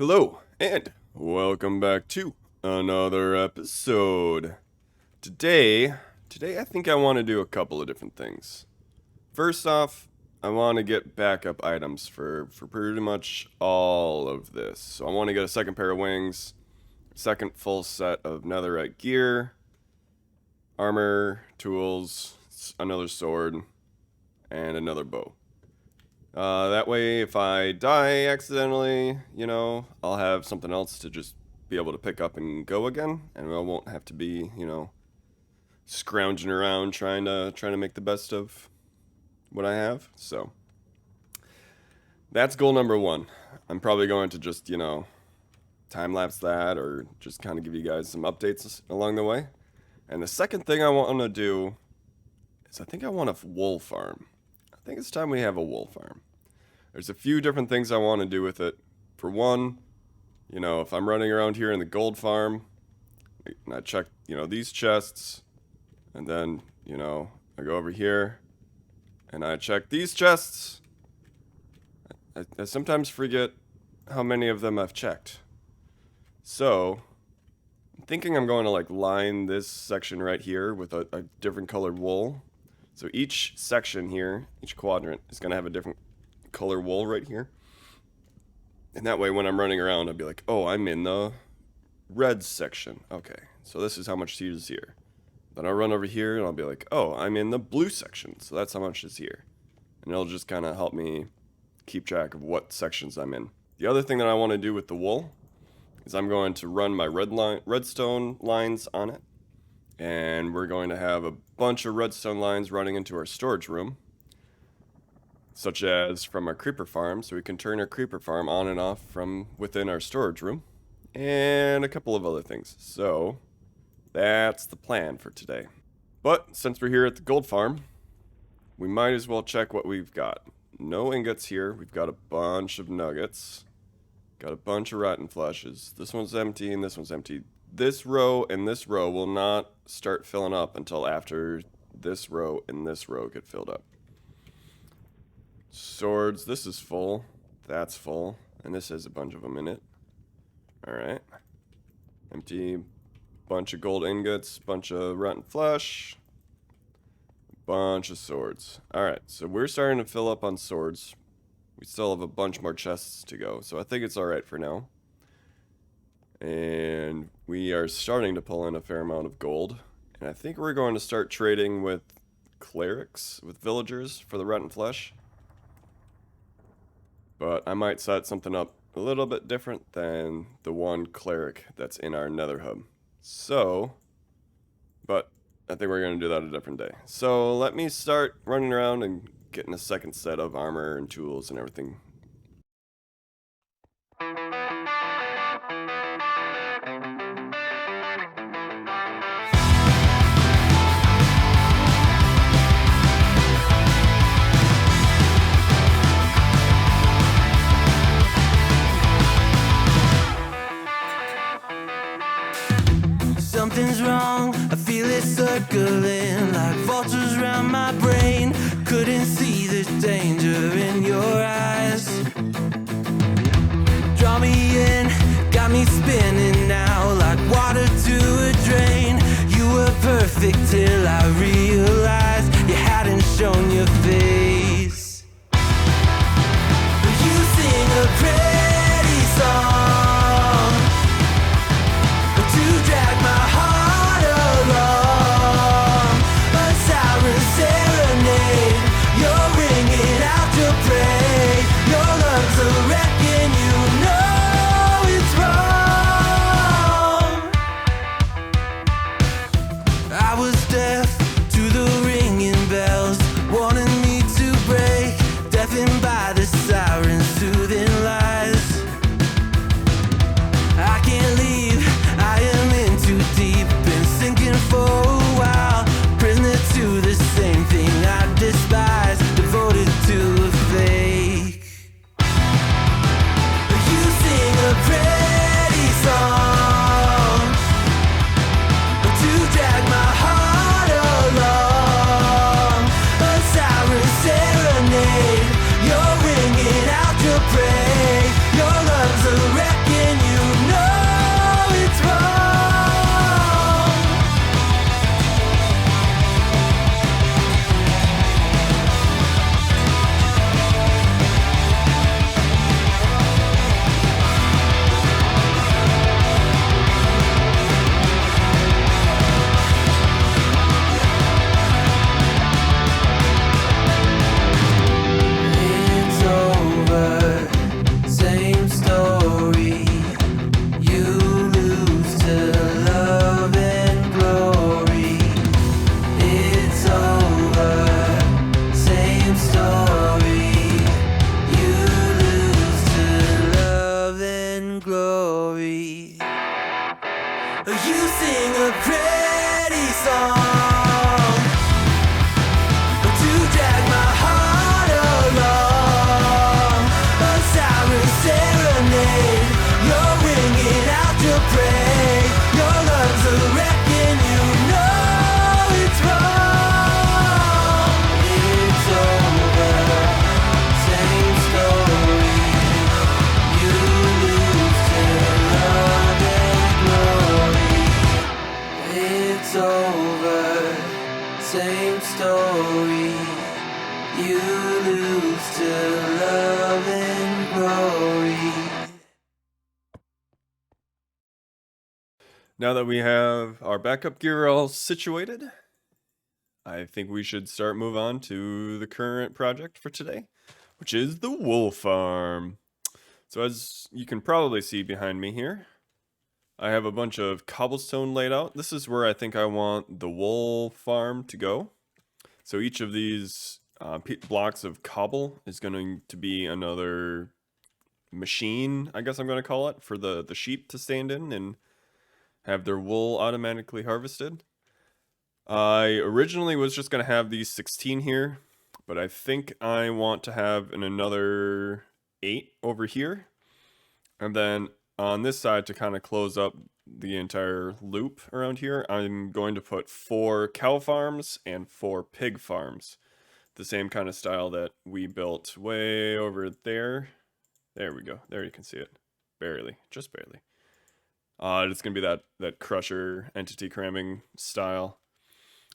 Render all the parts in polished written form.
Hello, and welcome back to another episode. Today I think I want to do a couple of different things. First off, I want to get backup items for pretty much all of this. So I want to get a second pair of wings, second full set of netherite gear, armor, tools, another sword, and another bow. That way, if I die accidentally, I'll have something else to just be able to pick up and go again, and I won't have to be, scrounging around trying to make the best of what I have. So that's goal number one. I'm probably going to just, time lapse that or just kind of give you guys some updates along the way. And the second thing I want to do is I think I want a wool farm. I think it's time we have a wool farm. There's a few different things I want to do with it. For one, if I'm running around here in the gold farm, and I check, these chests, and then, I go over here, and I check these chests, I sometimes forget how many of them I've checked. So, I'm thinking I'm going to, line this section right here with a different colored wool. So each section here, each quadrant, is going to have a different color wool right here. And that way when I'm running around, I'll be like, oh, I'm in the red section. Okay, so this is how much seed is here. Then I'll run over here and I'll be like, oh, I'm in the blue section. So that's how much is here. And it'll just kind of help me keep track of what sections I'm in. The other thing that I want to do with the wool is I'm going to run my redstone lines on it. And we're going to have a bunch of redstone lines running into our storage room, such as from our creeper farm, so we can turn our creeper farm on and off from within our storage room, and a couple of other things. So that's the plan for today. But since we're here at the gold farm, we might as well check what we've got. No ingots here. We've got a bunch of nuggets. Got a bunch of rotten fleshes. This one's empty and this one's empty. This row and this row will not start filling up until after this row and this row get filled up. Swords, this is full. That's full. And this has a bunch of them in it. Alright. Empty. Bunch of gold ingots. Bunch of rotten flesh. Bunch of swords. Alright, so we're starting to fill up on swords. We still have a bunch more chests to go, so I think it's alright for now. And we are starting to pull in a fair amount of gold. And I think we're going to start trading with clerics, with villagers for the rotten flesh. But I might set something up a little bit different than the one cleric that's in our nether hub. So, but I think we're going to do that a different day. So let me start running around and getting a second set of armor and tools and everything. Something's wrong, I feel it circling like vultures around my brain. Couldn't see the danger in your eyes. Draw me in, got me spinning now like water to a drain. You were perfect till I realized you hadn't shown your face. You sing a pretty song to drag my heart along. A siren serenade, you're ringing out your praise. Your lungs are wrecking, you know it's wrong. I was deaf to and glory. You sing a pretty song to drag my heart along, a siren serenade. You're ringing out your praise. Your lungs are wrecking. You know it's wrong. It's over. Same story. You lose to love and glory. It's over. Same story. You lose to love and glory. Now that we have our backup gear all situated, I think we should move on to the current project for today, which is the wool farm. So as you can probably see behind me here, I have a bunch of cobblestone laid out. This is where I think I want the wool farm to go. So each of these blocks of cobble is going to be another machine, I guess I'm going to call it, for the sheep to stand in and have their wool automatically harvested. I originally was just going to have these 16 here, but I think I want to have another 8 over here. And then on this side, to kind of close up the entire loop around here, I'm going to put 4 cow farms and 4 pig farms. The same kind of style that we built way over there. There we go. There you can see it. Barely. Just barely. It's going to be that crusher entity cramming style.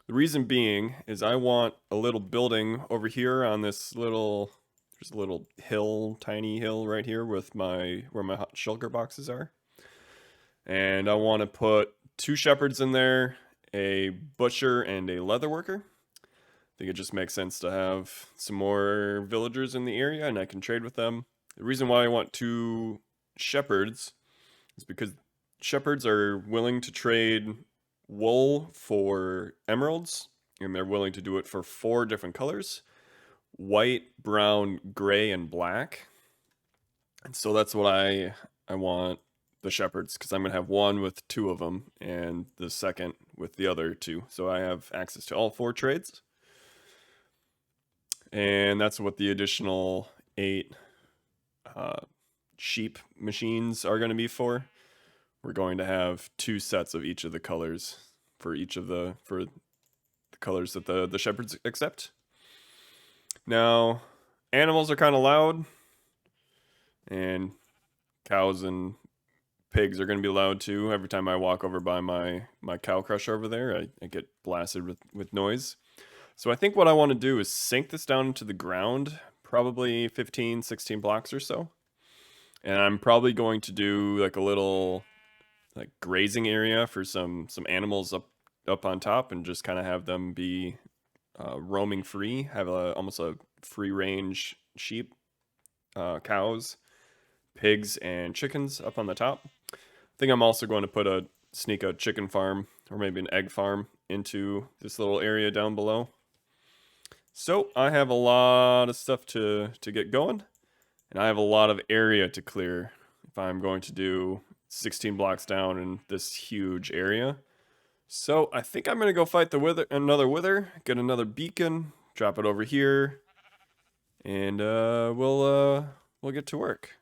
The reason being is I want a little building over here on this there's a little hill, tiny hill right here with where my hot shulker boxes are. And I want to put 2 shepherds in there, a butcher and a leather worker. I think it just makes sense to have some more villagers in the area and I can trade with them. The reason why I want 2 shepherds is because shepherds are willing to trade wool for emeralds, and they're willing to do it for 4 different colors: white, brown, gray, and black. And so that's what I want the shepherds, because I'm going to have one with 2 of them and the second with the other 2. So I have access to all 4 trades. And that's what the additional 8 sheep machines are going to be for. We're going to have 2 sets of each of the colors for the colors that the shepherds accept. Now, animals are kind of loud, and cows and pigs are going to be loud too. Every time I walk over by my cow crusher over there, I get blasted with noise. So I think what I want to do is sink this down into the ground, probably 15, 16 blocks or so. And I'm probably going to do like a little like grazing area for some animals up on top, and just kind of have them be roaming free, have almost a free range sheep, cows, pigs, and chickens up on the top. I think I'm also going to sneak a chicken farm or maybe an egg farm into this little area down below. So I have a lot of stuff to get going, and I have a lot of area to clear if I'm going to do 16 blocks down in this huge area. So I think I'm going to go fight another wither, get another beacon, drop it over here, and we'll get to work.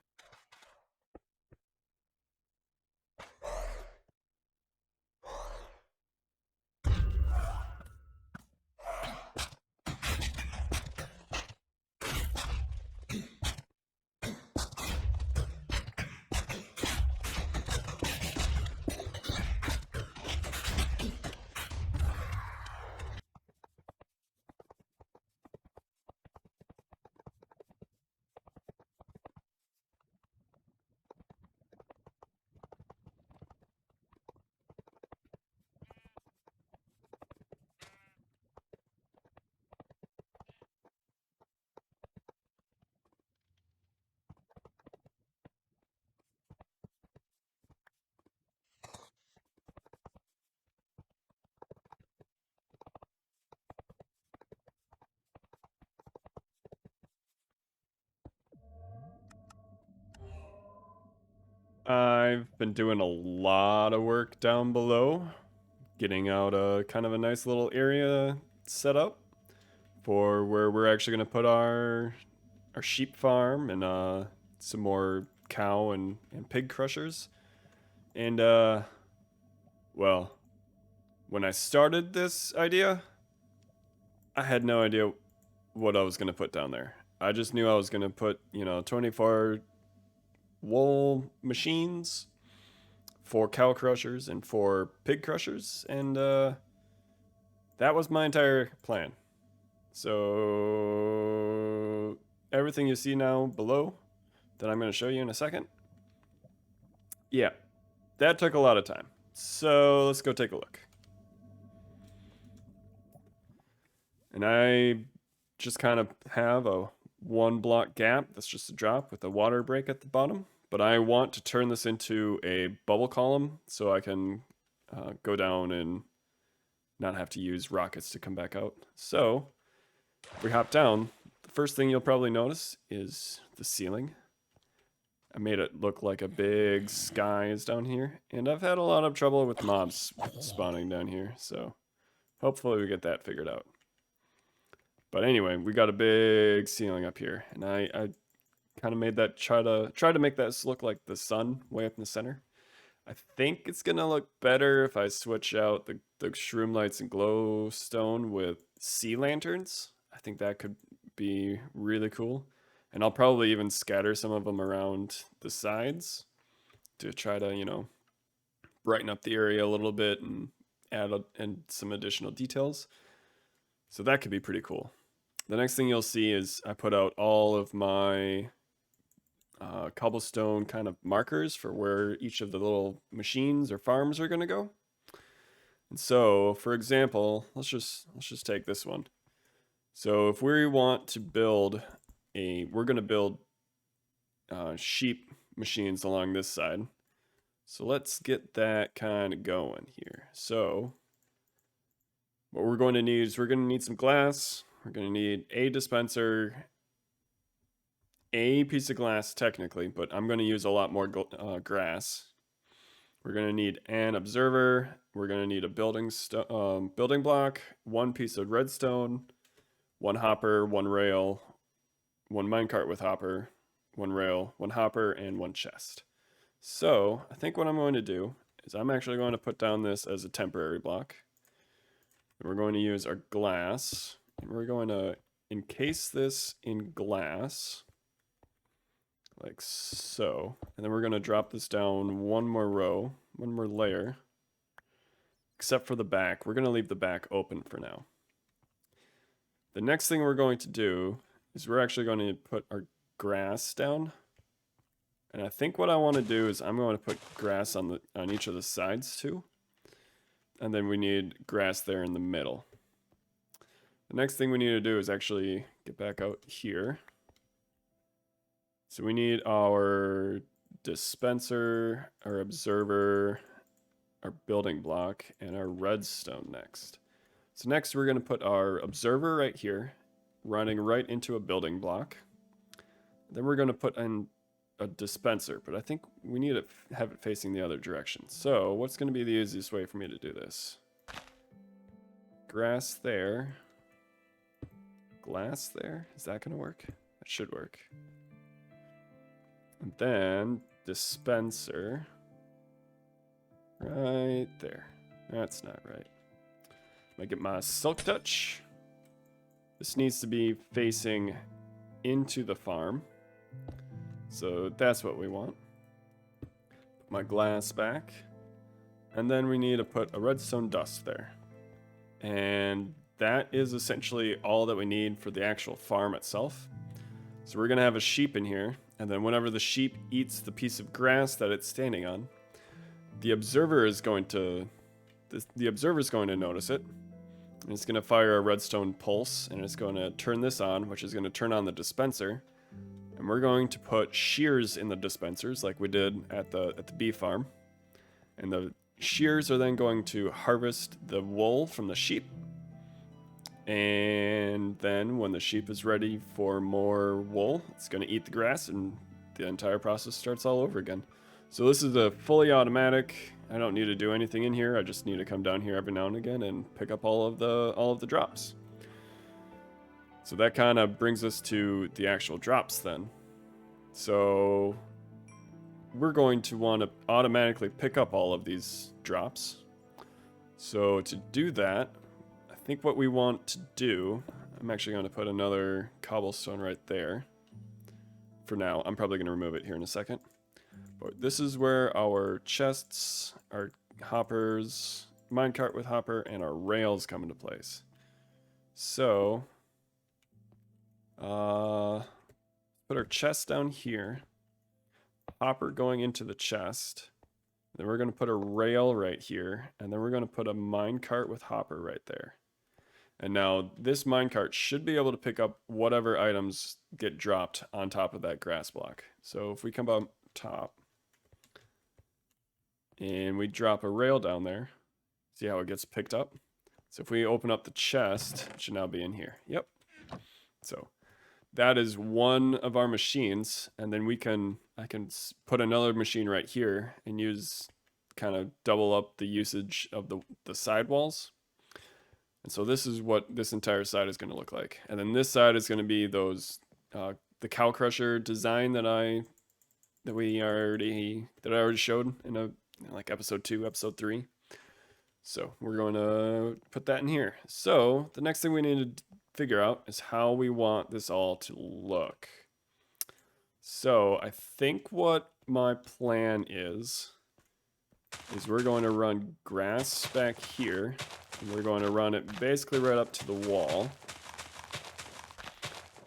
I've been doing a lot of work down below, getting out a kind of a nice little area set up for where we're actually going to put our sheep farm and some more cow and pig crushers. And well, when I started this idea, I had no idea what I was going to put down there. I just knew I was going to put, 24 wool machines, 4 cow crushers, and 4 pig crushers, and that was my entire plan. So everything you see now below that I'm going to show you in a second, yeah, that took a lot of time. So let's go take a look. And I just kind of have a 1 block gap that's just a drop with a water break at the bottom. But I want to turn this into a bubble column so I can go down and not have to use rockets to come back out. So if we hop down, the first thing you'll probably notice is the ceiling. I made it look like a big sky is down here, and I've had a lot of trouble with mobs spawning down here, so hopefully we get that figured out. But anyway, we got a big ceiling up here, and I kind of made that try to make that look like the sun way up in the center. I think it's gonna look better if I switch out the shroom lights and glowstone with sea lanterns. I think that could be really cool. And I'll probably even scatter some of them around the sides to try to, brighten up the area a little bit and add some additional details. So that could be pretty cool. The next thing you'll see is I put out all of my cobblestone kind of markers for where each of the little machines or farms are going to go. And so, for example, let's just take this one. So if we want to build we're going to build sheep machines along this side. So let's get that kind of going here. So what we're going to need is we're going to need some glass. We're going to need a dispenser, a piece of glass technically, but I'm going to use a lot more grass. We're going to need an observer. We're going to need a building block, 1 piece of redstone, 1 hopper, 1 rail, 1 minecart with hopper, 1 rail, 1 hopper, and 1 chest. So I think what I'm going to do is I'm actually going to put down this as a temporary block. And we're going to use our glass, and we're going to encase this in glass like so. And then we're going to drop this down 1 more row, 1 more layer, except for the back. We're going to leave the back open for now. The next thing we're going to do is we're actually going to put our grass down. And I think what I want to do is I'm going to put grass on each of the sides too. And then we need grass there in the middle. The next thing we need to do is actually get back out here. So we need our dispenser, our observer, our building block, and our redstone next. So next we're going to put our observer right here, running right into a building block. Then we're going to put in a dispenser, but I think we need to have it facing the other direction. So what's going to be the easiest way for me to do this? Grass there. Glass there. Is that going to work? That should work. And then dispenser right there. That's not right. I get my silk touch. This needs to be facing into the farm. So that's what we want. Put my glass back. And then we need to put a redstone dust there. And that is essentially all that we need for the actual farm itself. So we're going to have a sheep in here. And then whenever the sheep eats the piece of grass that it's standing on, the observer is going to notice it. And it's going to fire a redstone pulse, and it's going to turn this on, which is going to turn on the dispenser. And we're going to put shears in the dispensers like we did at the bee farm. And the shears are then going to harvest the wool from the sheep. And then when the sheep is ready for more wool, it's going to eat the grass, and the entire process starts all over again. So this is a fully automatic. I don't need to do anything in here. I just need to come down here every now and again and pick up all of the drops. So that kind of brings us to the actual drops then. So we're going to want to automatically pick up all of these drops. So to do that, I think what we want to do, I'm actually going to put another cobblestone right there. For now, I'm probably going to remove it here in a second. But this is where our chests, our hoppers, minecart with hopper, and our rails come into place. So, put our chest down here. Hopper going into the chest. Then we're going to put a rail right here. And then we're going to put a minecart with hopper right there. And now this minecart should be able to pick up whatever items get dropped on top of that grass block. So if we come up top and we drop a rail down there, see how it gets picked up? So if we open up the chest, it should now be in here. Yep. So that is one of our machines, and then I can put another machine right here and use kind of double up the usage of the sidewalls. And so this is what this entire side is going to look like. And then this side is going to be those the cow crusher design that I already showed in like episode 2, episode 3. So we're going to put that in here. So the next thing we need to figure out is how we want this all to look. So I think what my plan is we're going to run grass back here, and we're going to run it basically right up to the wall.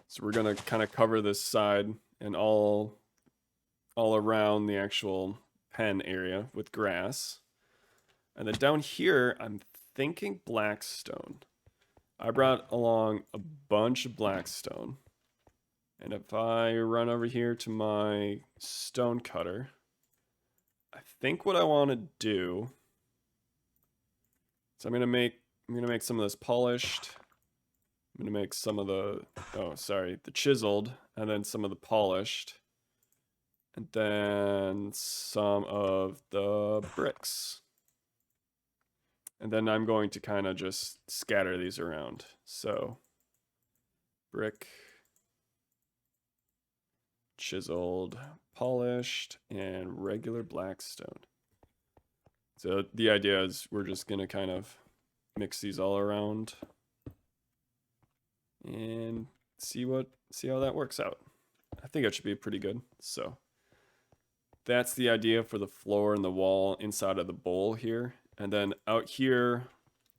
So we're going to kind of cover this side and all around the actual pen area with grass. And then down here, I'm thinking blackstone. I brought along a bunch of blackstone. And if I run over here to my stone cutter, I think what I want to do is I'm gonna make some of this polished. I'm gonna make some of the the chiseled, and then some of the polished, and then some of the bricks. And then I'm going to kind of just scatter these around. So brick, chiseled, polished, and regular blackstone. So the idea is we're just gonna kind of mix these all around and see how that works out. I think it should be pretty good. So that's the idea for the floor and the wall inside of the bowl here. And then out here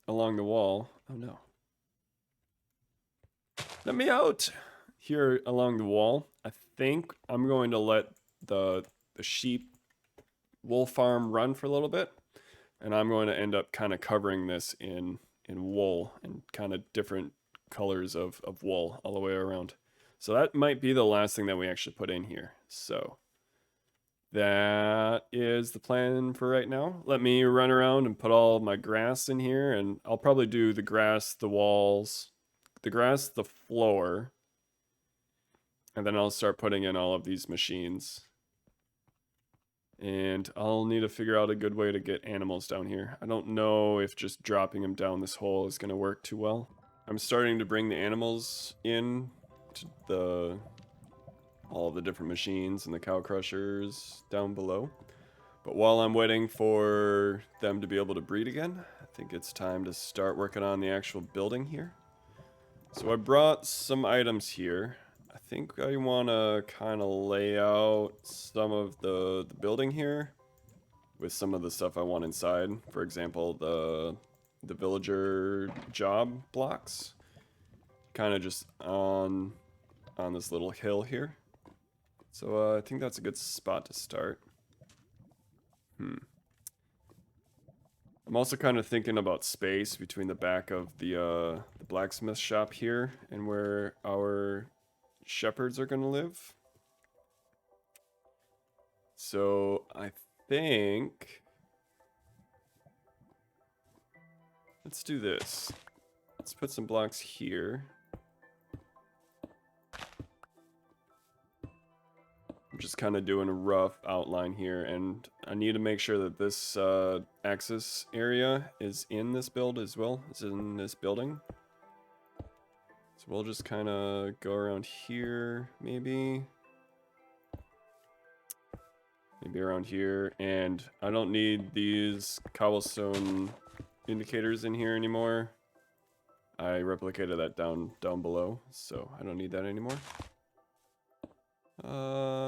along the wall, oh no. Let me out! Here along the wall, I think I'm going to let the sheep wool farm run for a little bit. And I'm going to end up kind of covering this in wool and kind of different colors of wool all the way around. So that might be the last thing that we actually put in here. So that is the plan for right now. Let me run around and put all my grass in here, and I'll probably do the grass, the walls, the grass, the floor, and then I'll start putting in all of these machines. And I'll need to figure out a good way to get animals down here. I don't know if just dropping them down this hole is going to work too well. I'm starting to bring the animals in to all the different machines and the cow crushers down below. But while I'm waiting for them to be able to breed again, I think it's time to start working on the actual building here. So I brought some items here. I think I want to kind of lay out some of the building here with some of the stuff I want inside. For example, the villager job blocks, kind of just on this little hill here. So I think that's a good spot to start. I'm also kind of thinking about space between the back of the blacksmith shop here and where our shepherds are going to live. So I think let's do this. Let's put some blocks here. just kind of doing a rough outline here, and I need to make sure that this access area is in this build as well. It's in this building. So we'll just kind of go around here, maybe. Maybe around here, and I don't need these cobblestone indicators in here anymore. I replicated that down below, so I don't need that anymore.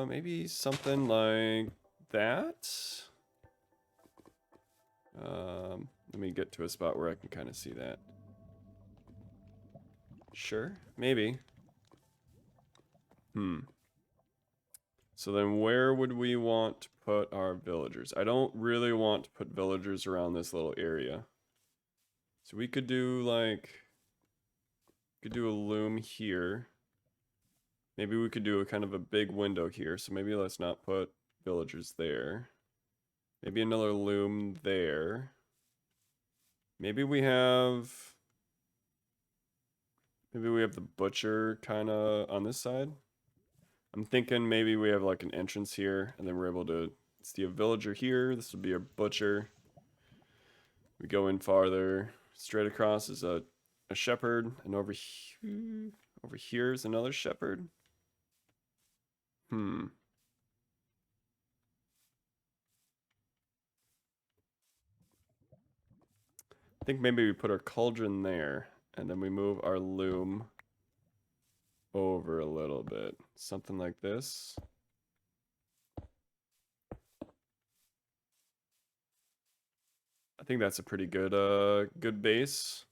Maybe something like that. Let me get to a spot where I can kind of see that. Sure, maybe. So then where would we want to put our villagers? I don't really want to put villagers around this little area. So we could do like, could do a loom here. Maybe we could do a kind of a big window here. So maybe let's not put villagers there. Maybe another loom there. Maybe we have the butcher kind of on this side. I'm thinking maybe we have like an entrance here, and then we're able to see a villager here. This would be a butcher. We go in farther. Straight across is a shepherd, and over here is another shepherd. I think maybe we put our cauldron there, and then we move our loom over a little bit. Something like this. I think that's a pretty good base.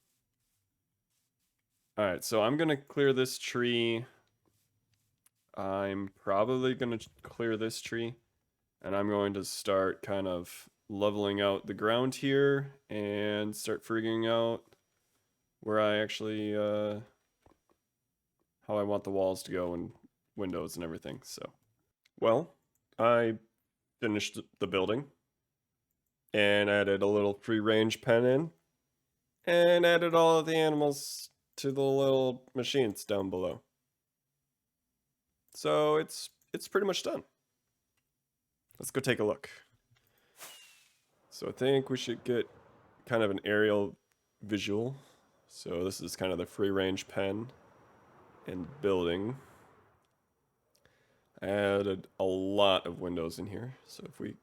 Alright, so I'm gonna clear this tree. I'm probably gonna clear this tree. And I'm going to start kind of leveling out the ground here and start figuring out where I actually, how I want the walls to go and windows and everything. So, well, I finished the building and added a little free range pen in and added all of the animals to the little machines down below. So it's pretty much done. Let's go take a look. So I think we should get kind of an aerial visual. So this is kind of the free range pen and building. I added a lot of windows in here. So if we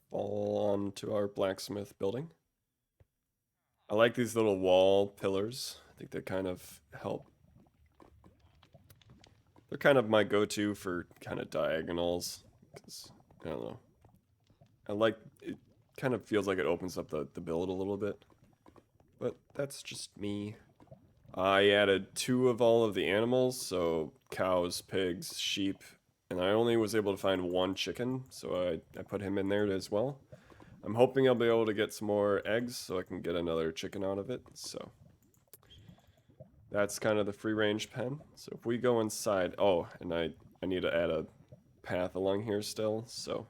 fall onto our blacksmith building. I like these little wall pillars. I think they kind of help. They're kind of my go-to for kind of diagonals. Because, I don't know. I like, it kind of feels like it opens up the build a little bit. But that's just me. I added 2 of all of the animals, so cows, pigs, sheep, and I only was able to find 1 chicken, so I put him in there as well. I'm hoping I'll be able to get some more eggs so I can get another chicken out of it, so that's kind of the free range pen. So if we go inside, oh, and I need to add a path along here still, so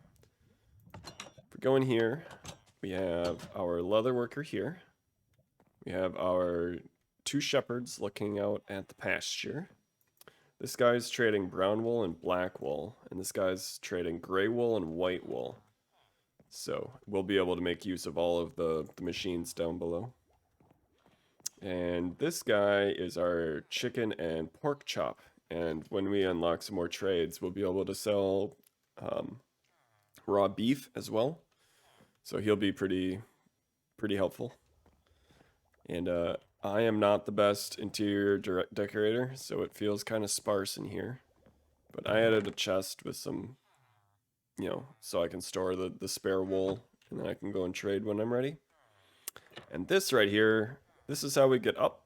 if we go in here, we have our leather worker here. We have our 2 shepherds looking out at the pasture. This guy's trading brown wool and black wool, and this guy's trading gray wool and white wool. So we'll be able to make use of all of the machines down below. And this guy is our chicken and pork chop. And when we unlock some more trades, we'll be able to sell raw beef as well. So he'll be pretty helpful. And I am not the best interior decorator, so it feels kind of sparse in here. But I added a chest with some, you know, so I can store the spare wool, and then I can go and trade when I'm ready. And this right here, this is how we get up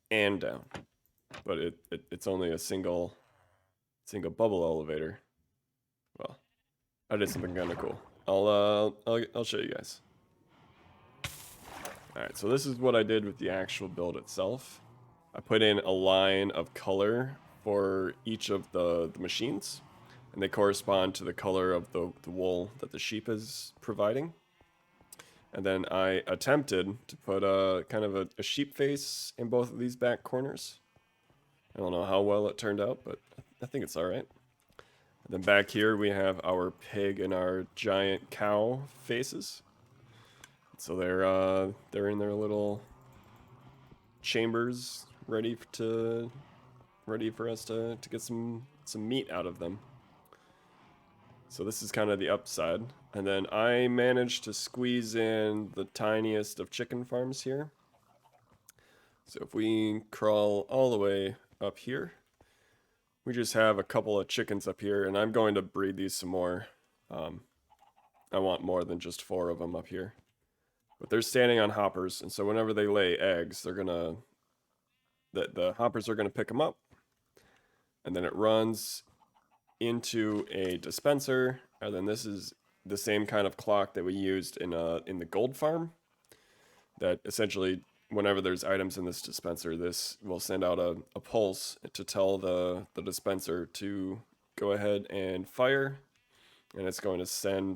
and down. But it's only a single bubble elevator. Well, I did something kind of cool. I'll show you guys. Alright, so this is what I did with the actual build itself. I put in a line of color for each of the machines, and they correspond to the color of the wool that the sheep is providing. And then I attempted to put a kind of a sheep face in both of these back corners. I don't know how well it turned out, but I think it's alright. And then back here we have our pig and our giant cow faces. So they're in their little chambers, ready for us to get some meat out of them. So this is kind of the upside. And then I managed to squeeze in the tiniest of chicken farms here. So if we crawl all the way up here, we just have a couple of chickens up here, and I'm going to breed these some more. I want more than just 4 of them up here. But they're standing on hoppers, and so whenever they lay eggs, they're gonna the hoppers are gonna pick them up, and then it runs into a dispenser, and then this is the same kind of clock that we used in the gold farm. That essentially, whenever there's items in this dispenser, this will send out a pulse to tell the dispenser to go ahead and fire, and it's going to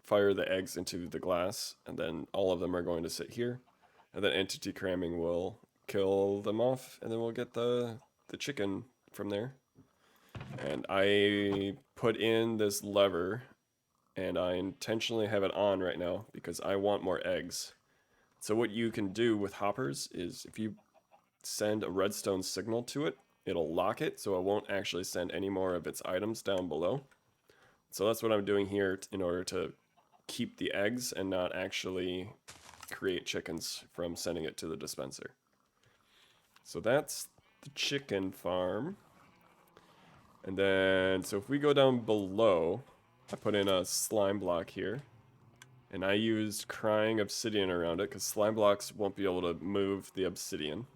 fire the eggs into the glass, and then all of them are going to sit here, and then entity cramming will kill them off, and then we'll get the chicken from there. And I put in this lever, and I intentionally have it on right now because I want more eggs. So what you can do with hoppers is if you send a redstone signal to it, it'll lock it so it won't actually send any more of its items down below. So that's what I'm doing here in order to keep the eggs and not actually create chickens from sending it to the dispenser. So that's the chicken farm. And then, so if we go down below, I put in a slime block here. And I used crying obsidian around it because slime blocks won't be able to move the obsidian.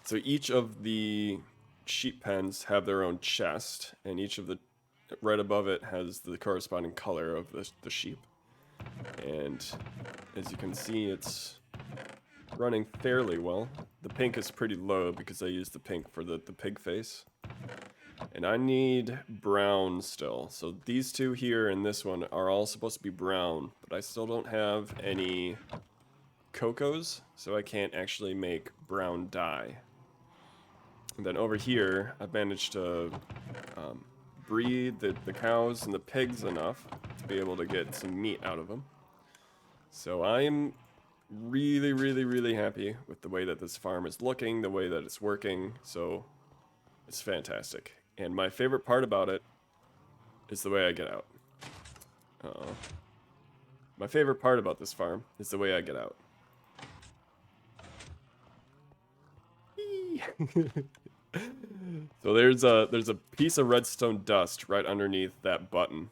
So each of the sheep pens have their own chest, and each of the right above it has the corresponding color of the sheep. And as you can see, it's running fairly well. The pink is pretty low because I used the pink for the pig face. And I need brown still. So these two here and this one are all supposed to be brown, but I still don't have any cocos, so I can't actually make brown dye. And then over here, I've managed to breed the cows and the pigs enough to be able to get some meat out of them. So I'm really, really, really happy with the way that this farm is looking, the way that it's working, so it's fantastic. And my favorite part about it is the way I get out. My favorite part about this farm is the way I get out. So there's a piece of redstone dust right underneath that button,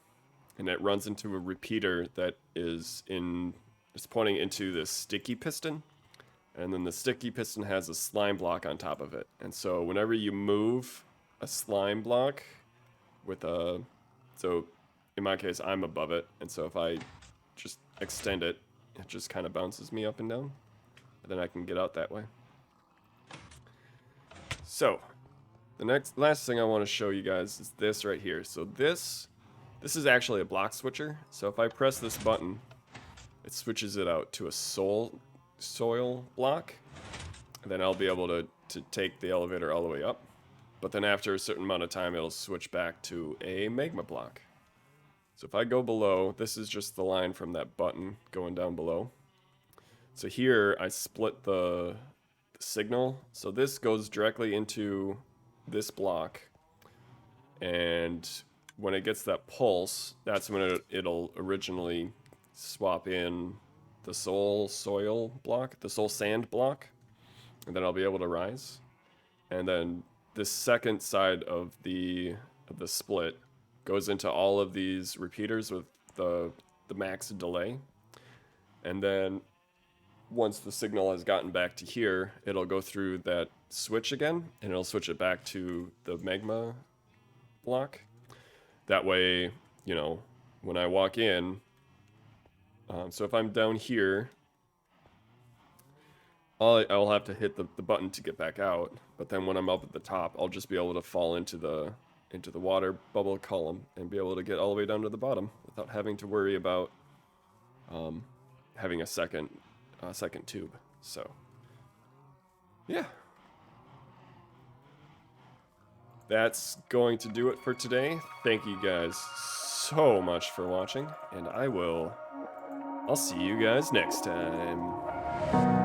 and it runs into a repeater that is pointing into this sticky piston, and then the sticky piston has a slime block on top of it. And so whenever you move a slime block so in my case I'm above it, and so if I just extend it, it just kind of bounces me up and down, and then I can get out that way. So the last thing I want to show you guys is this right here. So this is actually a block switcher. So if I press this button, it switches it out to a soil block, and then I'll be able to take the elevator all the way up. But then after a certain amount of time, it'll switch back to a magma block. So if I go below, this is just the line from that button going down below. So here I split the signal. So this goes directly into this block, and when it gets that pulse, that's when it'll originally swap in the soul sand block, and then I'll be able to rise. And then this second side of the split goes into all of these repeaters with the max delay, and then once the signal has gotten back to here, it'll go through that switch again, and it'll switch it back to the magma block. That way, you know, when I walk in, so if I'm down here, I'll have to hit the button to get back out, but then when I'm up at the top, I'll just be able to fall into the water bubble column and be able to get all the way down to the bottom without having to worry about having a second tube. So yeah, that's going to do it for today. Thank you guys so much for watching, and I'll see you guys next time.